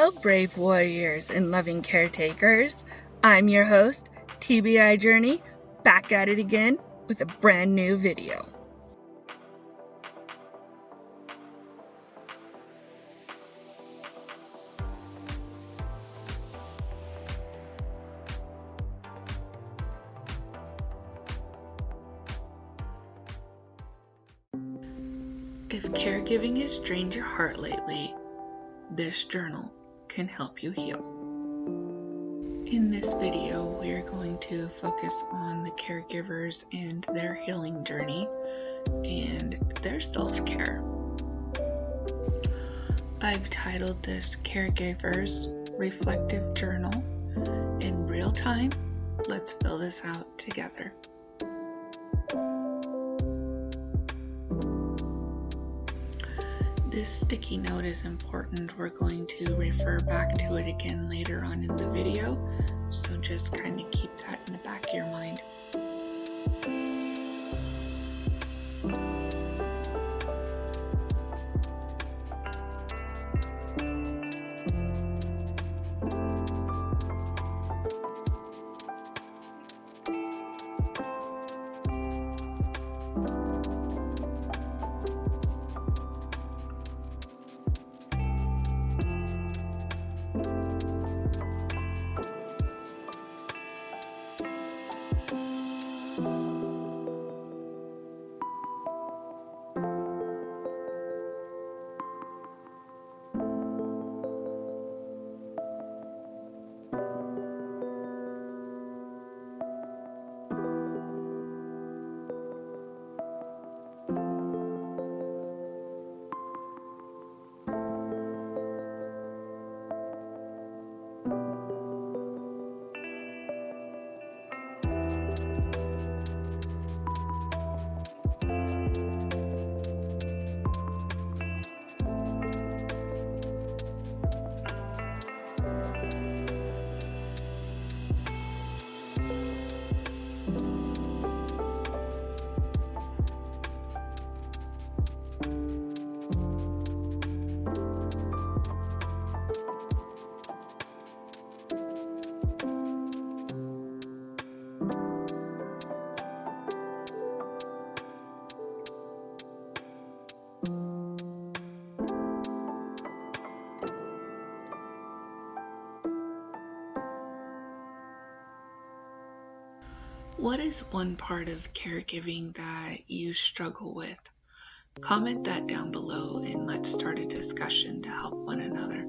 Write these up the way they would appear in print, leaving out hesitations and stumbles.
Hello, brave warriors and loving caretakers. I'm your host, TBI Journey, back at it again with a brand new video. If caregiving has drained your heart lately, this journal can help you heal. In this video, we are going to focus on the caregivers and their healing journey and their self-care. I've titled this Caregivers Reflective Journal. In real time, let's fill this out together. This sticky note is important. We're going to refer back to it again later on in the video, so just kind of keep that in the back of your mind. What is one part of caregiving that you struggle with? Comment that down below and let's start a discussion to help one another.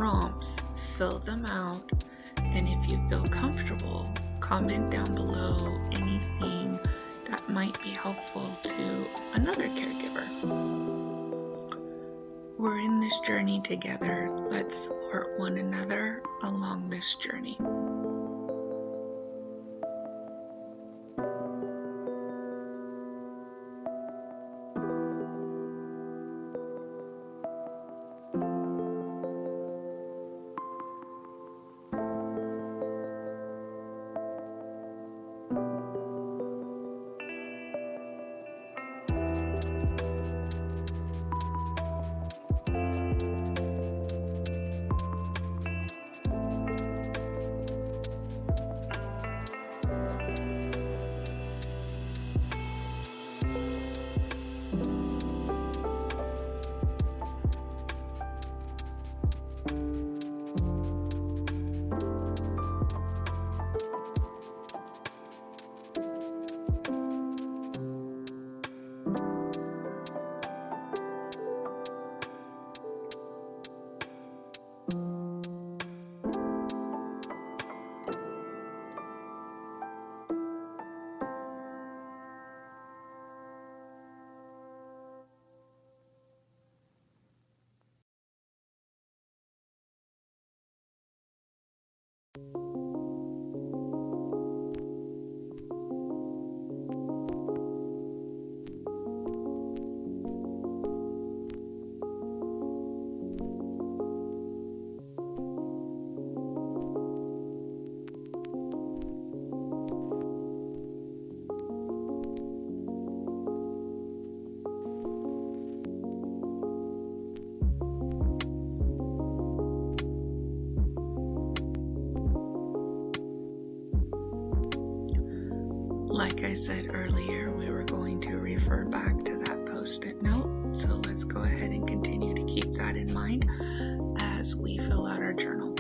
prompts, fill them out, and if you feel comfortable, comment down below anything that might be helpful to another caregiver. We're in this journey together. Let's support one another along this journey. Like I said earlier, we were going to refer back to that post-it note, so let's go ahead and continue to keep that in mind as we fill out our journal.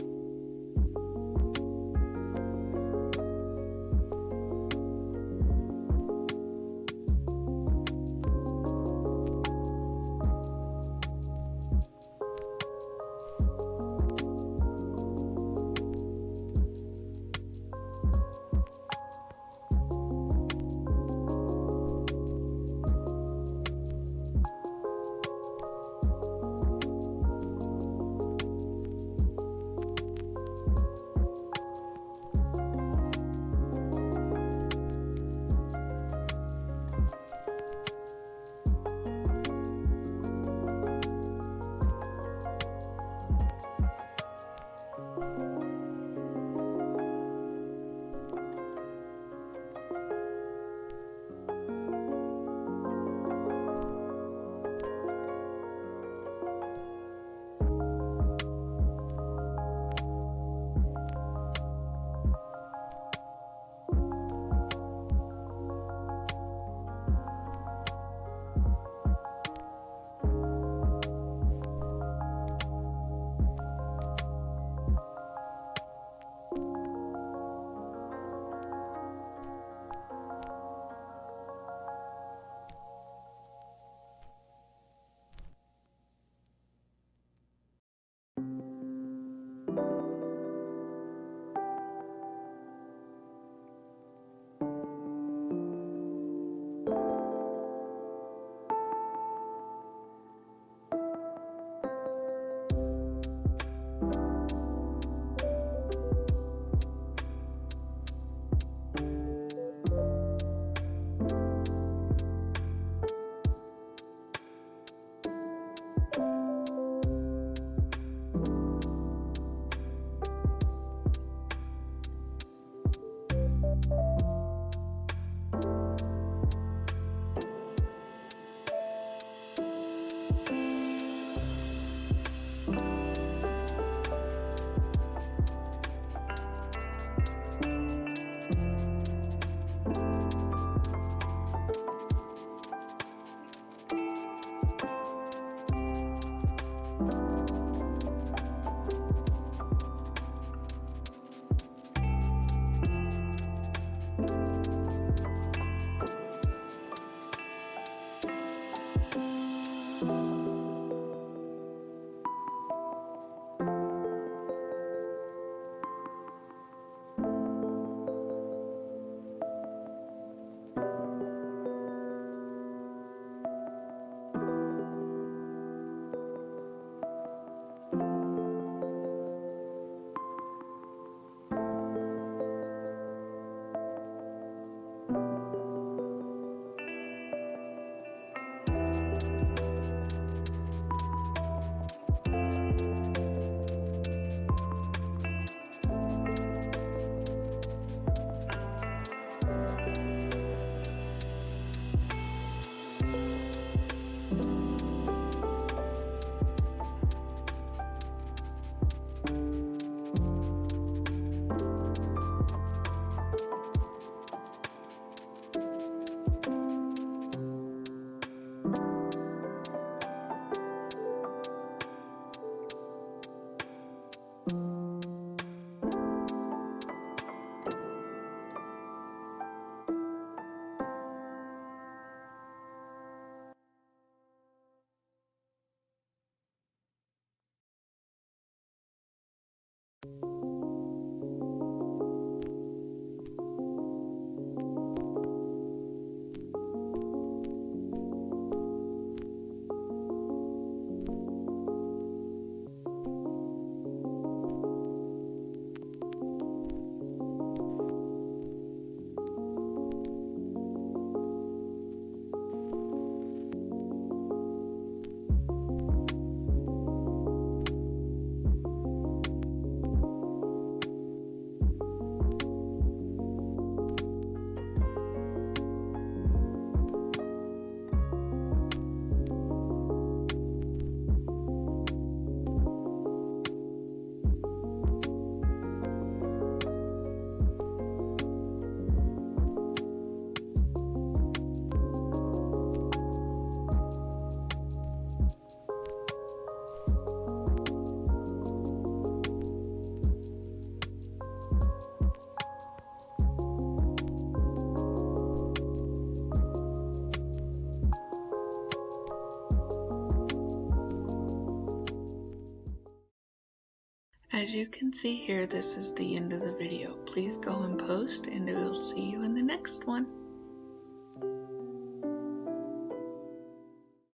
As you can see here, this is the end of the video. Please go and post, and we'll see you in the next one.